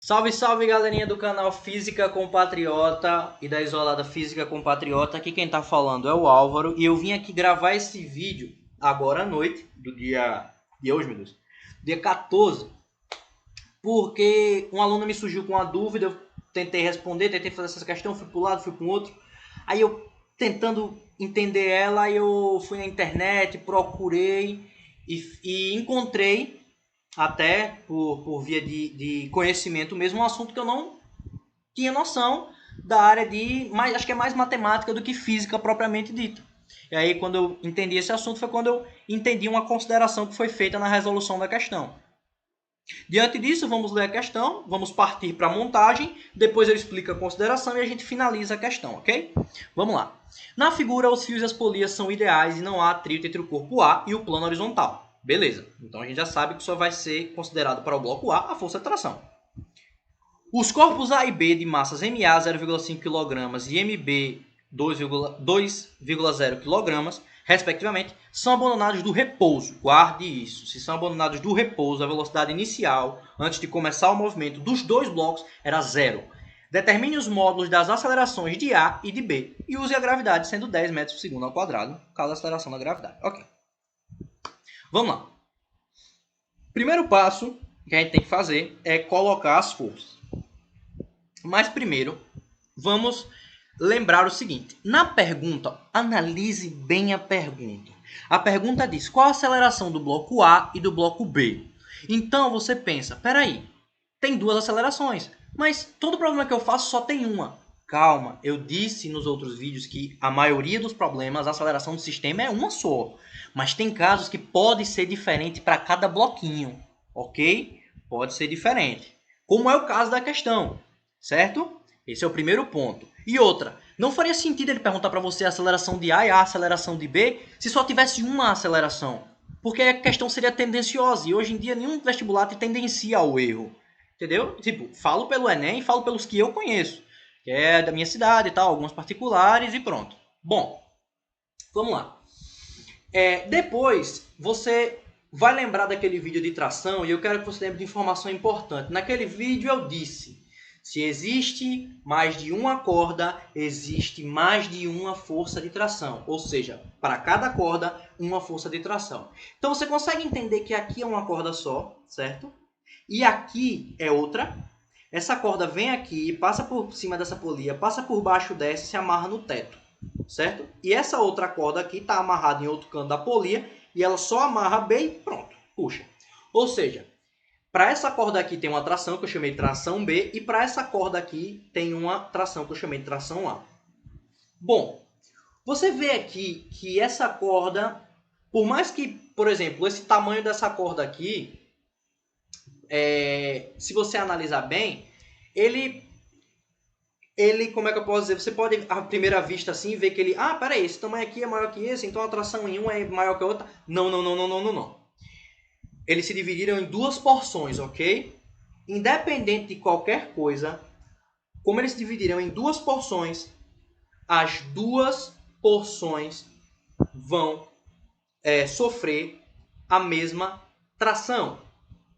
Salve, salve galerinha do canal Física Compatriota e da Isolada Física Compatriota. Aqui quem tá falando é o Álvaro e eu vim aqui gravar esse vídeo agora à noite, do dia de hoje, meu Deus, dia 14, porque um aluno me surgiu com uma dúvida, eu tentei responder, tentei fazer essa questão, fui para um lado, fui para o outro, aí eu tentando entender ela, eu fui na internet, procurei e encontrei até por via de conhecimento mesmo, um assunto que eu não tinha noção da área de, mais, acho que é mais matemática do que física propriamente dita. E aí quando eu entendi esse assunto foi quando eu entendi uma consideração que foi feita na resolução da questão. Diante disso, vamos ler a questão, vamos partir para a montagem, depois eu explico a consideração e a gente finaliza a questão, ok? Vamos lá. Na figura, os fios e as polias são ideais e não há atrito entre o corpo A e o plano horizontal. Beleza, então a gente já sabe que só vai ser considerado para o bloco A a força de tração. Os corpos A e B de massas MA 0,5 kg e MB 2,0 kg, respectivamente, são abandonados do repouso. Guarde isso. Se são abandonados do repouso, a velocidade inicial, antes de começar o movimento dos dois blocos, era zero. Determine os módulos das acelerações de A e de B e use a gravidade sendo 10 metros por segundo ao quadrado, caso a aceleração da gravidade. Ok. Vamos lá. Primeiro passo que a gente tem que fazer é colocar as forças. Mas primeiro, vamos lembrar o seguinte. Na pergunta, analise bem a pergunta. A pergunta diz, qual a aceleração do bloco A e do bloco B? Então você pensa, peraí, tem duas acelerações, mas todo problema que eu faço só tem uma. Calma, eu disse nos outros vídeos que a maioria dos problemas, a aceleração do sistema é uma só. Mas tem casos que pode ser diferente para cada bloquinho, ok? Pode ser diferente. Como é o caso da questão, certo? Esse é o primeiro ponto. E outra, não faria sentido ele perguntar para você a aceleração de A e a aceleração de B se só tivesse uma aceleração. Porque a questão seria tendenciosa e hoje em dia nenhum vestibular te tendencia ao erro. Entendeu? Tipo, falo pelo Enem e falo pelos que eu conheço, que é da minha cidade e tal, alguns particulares e pronto. Bom, vamos lá. Depois, você vai lembrar daquele vídeo de tração e eu quero que você lembre de informação importante. Naquele vídeo eu disse, se existe mais de uma corda, existe mais de uma força de tração. Ou seja, para cada corda, uma força de tração. Então você consegue entender que aqui é uma corda só, certo? E aqui é outra. Essa corda vem aqui, passa por cima dessa polia, passa por baixo dessa e se amarra no teto, certo? E essa outra corda aqui está amarrada em outro canto da polia e ela só amarra bem e pronto, puxa. Ou seja, para essa corda aqui tem uma tração que eu chamei de tração B e para essa corda aqui tem uma tração que eu chamei de tração A. Bom, você vê aqui que essa corda, por mais que, por exemplo, esse tamanho dessa corda aqui, se você analisar bem, ele, como é que eu posso dizer? Você pode, à primeira vista assim, ver que ele, peraí, esse tamanho aqui é maior que esse, então a tração em um é maior que a outra. Não, não, não, não, não, não, não. Eles se dividiram em duas porções, ok? Independente de qualquer coisa, como eles se dividiram em duas porções, as duas porções vão sofrer a mesma tração.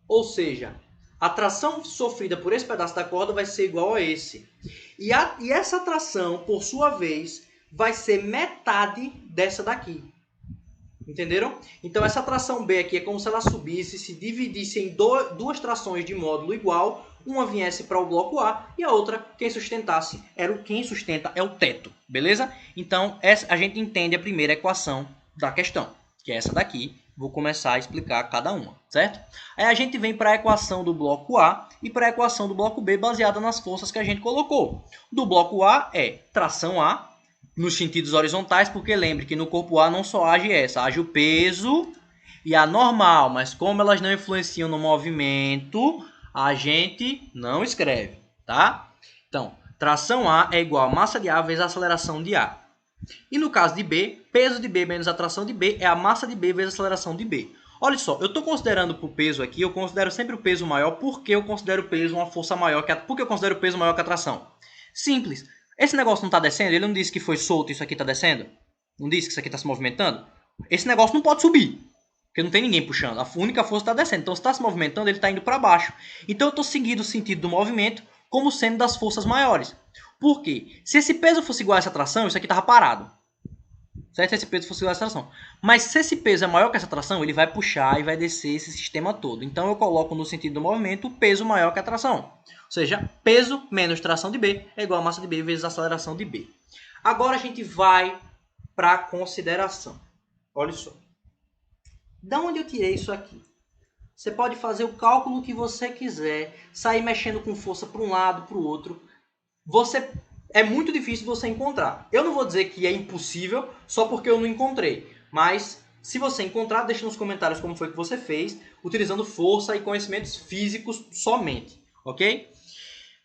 Ou seja, a tração sofrida por esse pedaço da corda vai ser igual a esse. E essa tração, por sua vez, vai ser metade dessa daqui. Entenderam? Então essa tração B aqui é como se ela subisse, se dividisse em duas trações de módulo igual, uma viesse para o bloco A e a outra, quem sustentasse, quem sustenta é o teto, beleza? Então a gente entende a primeira equação da questão, que é essa daqui. Vou começar a explicar cada uma, certo? Aí a gente vem para a equação do bloco A e para a equação do bloco B baseada nas forças que a gente colocou. Do bloco A é tração A, nos sentidos horizontais, porque lembre que no corpo A não só age essa, age o peso e a normal, mas como elas não influenciam no movimento, a gente não escreve, tá? Então, tração A é igual a massa de A vezes a aceleração de A. E no caso de B, peso de B menos a tração de B é a massa de B vezes a aceleração de B. Olha só, eu estou considerando para o peso aqui, eu considero sempre o peso maior porque eu considero o peso uma força maior que a... Por que eu considero o peso maior que a tração? Simples. Esse negócio não está descendo? Ele não disse que foi solto e isso aqui está descendo? Não disse que isso aqui está se movimentando? Esse negócio não pode subir. Porque não tem ninguém puxando. A única força está descendo. Então, se está se movimentando, ele está indo para baixo. Então, eu estou seguindo o sentido do movimento como sendo das forças maiores. Por quê? Se esse peso fosse igual a essa tração, isso aqui estava parado. Certo? Se esse peso fosse igual a essa tração. Mas se esse peso é maior que essa tração, ele vai puxar e vai descer esse sistema todo. Então, eu coloco no sentido do movimento o peso maior que a tração. Ou seja, peso menos tração de B é igual a massa de B vezes a aceleração de B. Agora, a gente vai para a consideração. Olha só. Da onde eu tirei isso aqui? Você pode fazer o cálculo que você quiser, sair mexendo com força para um lado, para o outro. É muito difícil você encontrar. Eu não vou dizer que é impossível só porque eu não encontrei. Mas se você encontrar, deixa nos comentários como foi que você fez, utilizando força e conhecimentos físicos somente, ok?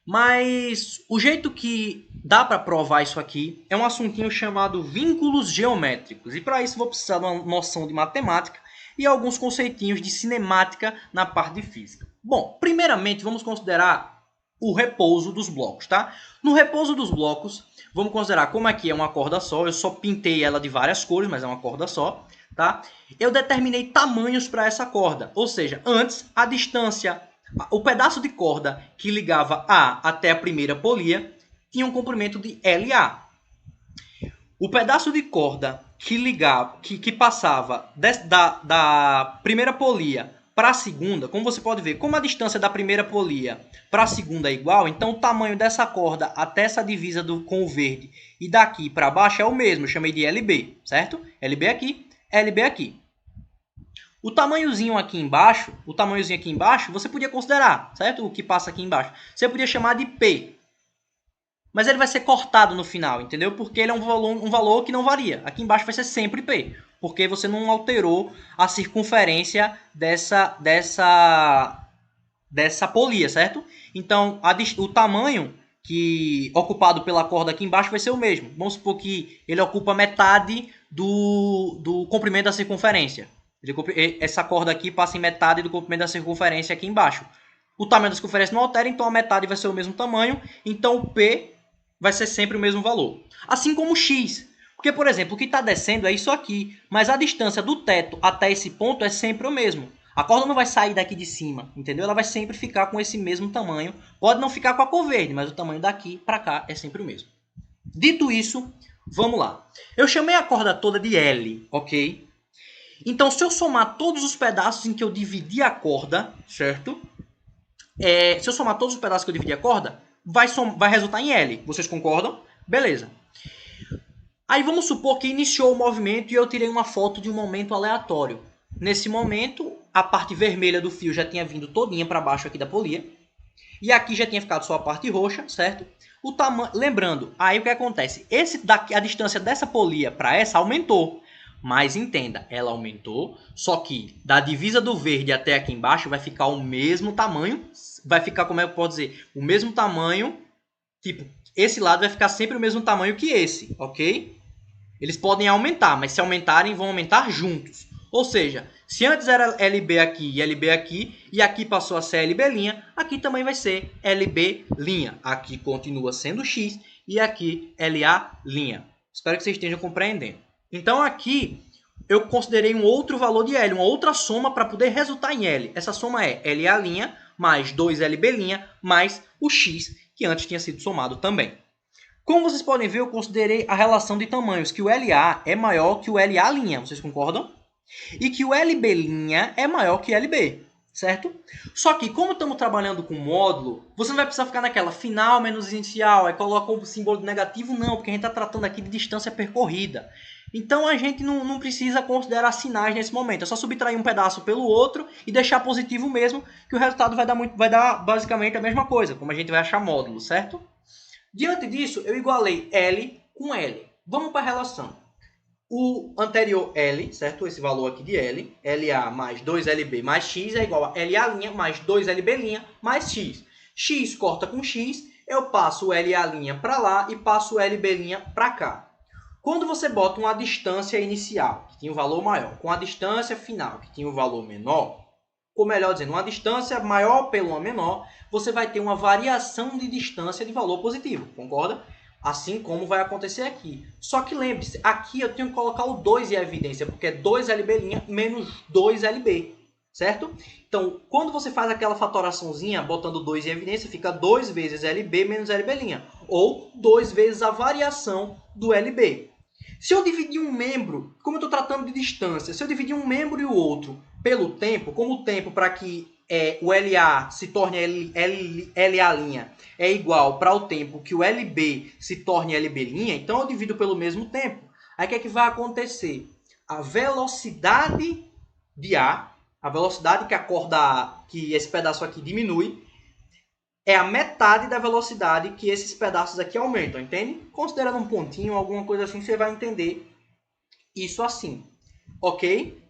Mas o jeito que dá para provar isso aqui é um assuntinho chamado vínculos geométricos. E para isso vou precisar de uma noção de matemática e alguns conceitinhos de cinemática na parte de física. Bom, primeiramente vamos considerar o repouso dos blocos, tá? No repouso dos blocos, vamos considerar como aqui é uma corda só, eu só pintei ela de várias cores, mas é uma corda só, tá? Eu determinei tamanhos para essa corda, ou seja, antes a distância, o pedaço de corda que ligava A até a primeira polia tinha um comprimento de LA. O pedaço de corda que passava da primeira polia para a segunda, como você pode ver, como a distância da primeira polia para a segunda é igual, então o tamanho dessa corda até essa divisa com o verde e daqui para baixo é o mesmo, eu chamei de LB, certo? LB aqui, LB aqui. O tamanhozinho aqui embaixo, você podia considerar, certo? O que passa aqui embaixo. Você podia chamar de P. Mas ele vai ser cortado no final, entendeu? Porque ele é um valor que não varia. Aqui embaixo vai ser sempre P. Porque você não alterou a circunferência dessa polia, certo? Então, o tamanho ocupado pela corda aqui embaixo vai ser o mesmo. Vamos supor que ele ocupa metade do comprimento da circunferência. Essa corda aqui passa em metade do comprimento da circunferência aqui embaixo. O tamanho da circunferência não altera, então a metade vai ser o mesmo tamanho. Então, o P vai ser sempre o mesmo valor. Assim como o X. Porque, por exemplo, o que está descendo é isso aqui. Mas a distância do teto até esse ponto é sempre o mesmo. A corda não vai sair daqui de cima, entendeu? Ela vai sempre ficar com esse mesmo tamanho. Pode não ficar com a cor verde, mas o tamanho daqui para cá é sempre o mesmo. Dito isso, vamos lá. Eu chamei a corda toda de L, ok? Então, se eu somar todos os pedaços em que eu dividi a corda, certo? Se eu somar todos os pedaços que eu dividi a corda, vai resultar em L. Vocês concordam? Beleza. Aí vamos supor que iniciou o movimento e eu tirei uma foto de um momento aleatório. Nesse momento, a parte vermelha do fio já tinha vindo todinha para baixo aqui da polia. E aqui já tinha ficado só a parte roxa, certo? Lembrando, aí o que acontece? A distância dessa polia para essa aumentou. Mas entenda, ela aumentou, só que da divisa do verde até aqui embaixo vai ficar o mesmo tamanho. Vai ficar, como é que eu posso dizer? O mesmo tamanho. Tipo, esse lado vai ficar sempre o mesmo tamanho que esse, ok? Eles podem aumentar, mas se aumentarem, vão aumentar juntos. Ou seja, se antes era LB aqui e LB aqui, e aqui passou a ser LB', aqui também vai ser LB'. Aqui continua sendo X e aqui LA'. Espero que vocês estejam compreendendo. Então aqui eu considerei um outro valor de L, uma outra soma para poder resultar em L. Essa soma é LA' mais 2LB' mais o X, que antes tinha sido somado também. Como vocês podem ver, eu considerei a relação de tamanhos, que o LA é maior que o LA', vocês concordam? E que o LB' é maior que LB, certo? Só que, como estamos trabalhando com módulo, você não vai precisar ficar naquela final menos inicial, aí coloca o símbolo negativo, não, porque a gente está tratando aqui de distância percorrida. Então a gente não precisa considerar sinais nesse momento, é só subtrair um pedaço pelo outro e deixar positivo mesmo, que o resultado vai dar basicamente a mesma coisa, como a gente vai achar módulo, certo? Diante disso, eu igualei L com L. Vamos para a relação. O anterior L, certo? Esse valor aqui de L, LA mais 2LB mais X é igual a LA' mais 2LB' mais X. X corta com X, eu passo o LA' para lá e passo o LB' para cá. Quando você bota uma distância inicial, que tinha um valor maior, com a distância final, que tinha um valor menor, ou melhor dizendo, uma distância maior pela uma menor, você vai ter uma variação de distância de valor positivo, concorda? Assim como vai acontecer aqui. Só que lembre-se, aqui eu tenho que colocar o 2 em evidência, porque é 2LB' menos 2LB, certo? Então, quando você faz aquela fatoraçãozinha, botando 2 em evidência, fica 2 vezes LB menos LB', ou 2 vezes a variação do LB. Se eu dividir um membro, como eu estou tratando de distância, se eu dividir um membro e o outro pelo tempo, como o tempo para que o LA se torne LA' é igual para o tempo que o LB se torne LB', então eu divido pelo mesmo tempo. Aí o que é que vai acontecer? A velocidade de A, a velocidade que a corda, que esse pedaço aqui diminui, é a metade da velocidade que esses pedaços aqui aumentam, entende? Considerando um pontinho, alguma coisa assim, você vai entender isso assim, ok?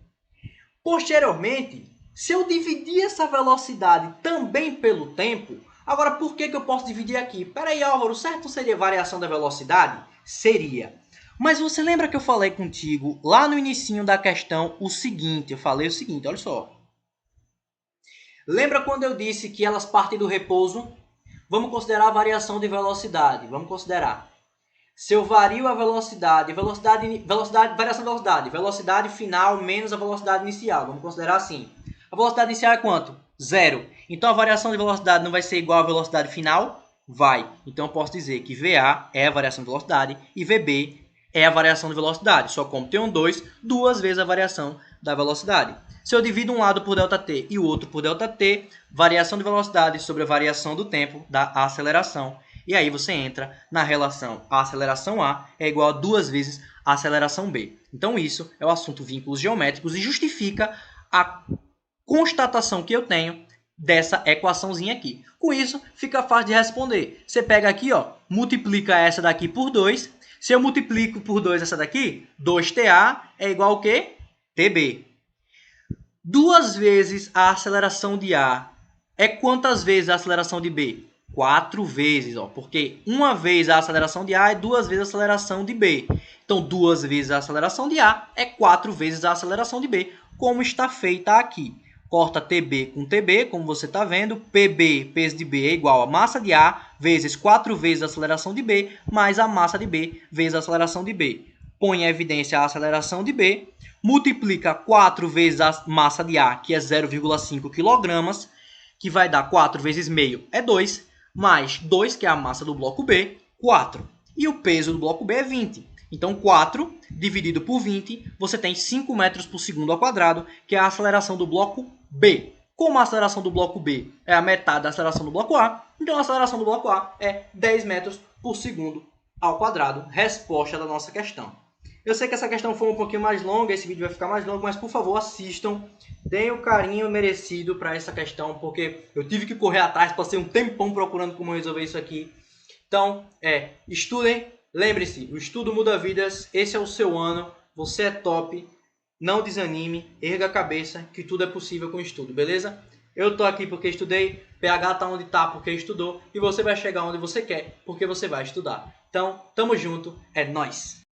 Posteriormente, se eu dividir essa velocidade também pelo tempo, agora por que eu posso dividir aqui? Peraí, Álvaro, certo seria variação da velocidade? Seria. Mas você lembra que eu falei contigo lá no inicinho da questão o seguinte, eu falei o seguinte, olha só. Lembra quando eu disse que elas partem do repouso? Vamos considerar a variação de velocidade. Vamos considerar. Se eu vario a velocidade variação de velocidade final menos a velocidade inicial. Vamos considerar assim. A velocidade inicial é quanto? 0. Então a variação de velocidade não vai ser igual à velocidade final? Vai. Então eu posso dizer que VA é a variação de velocidade e VB é a variação de velocidade. Só como tem um 2, duas vezes a variação da velocidade. Se eu divido um lado por ΔT e o outro por ΔT, variação de velocidade sobre a variação do tempo da aceleração. E aí você entra na relação a aceleração A é igual a 2 vezes a aceleração B. Então isso é o assunto vínculos geométricos e justifica a constatação que eu tenho dessa equaçãozinha aqui. Com isso, fica fácil de responder. Você pega aqui, ó, multiplica essa daqui por 2. Se eu multiplico por 2 essa daqui, 2TA é igual ao quê? TB. 2 vezes a aceleração de A é quantas vezes a aceleração de B? 4 vezes, ó, porque uma vez a aceleração de A é 2 vezes a aceleração de B. Então, 2 vezes a aceleração de A é 4 vezes a aceleração de B, como está feita aqui. Corta TB com TB, como você está vendo. PB, peso de B, é igual a massa de A vezes 4 vezes a aceleração de B, mais a massa de B vezes a aceleração de B. Põe em evidência a aceleração de B, multiplica 4 vezes a massa de A, que é 0,5 kg, que vai dar 4 vezes meio, é 2, mais 2, que é a massa do bloco B, 4. E o peso do bloco B é 20. Então, 4 dividido por 20, você tem 5 metros por segundo ao quadrado, que é a aceleração do bloco B. Como a aceleração do bloco B é a metade da aceleração do bloco A, então a aceleração do bloco A é 10 metros por segundo ao quadrado. Resposta da nossa questão. Eu sei que essa questão foi um pouquinho mais longa, esse vídeo vai ficar mais longo, mas por favor assistam, deem o carinho merecido para essa questão, porque eu tive que correr atrás, passei um tempão procurando como resolver isso aqui. Então, estudem, lembre-se, o estudo muda vidas, esse é o seu ano, você é top, não desanime, erga a cabeça, que tudo é possível com o estudo, beleza? Eu tô aqui porque estudei, PH tá onde tá porque estudou, e você vai chegar onde você quer porque você vai estudar. Então, tamo junto, é nóis!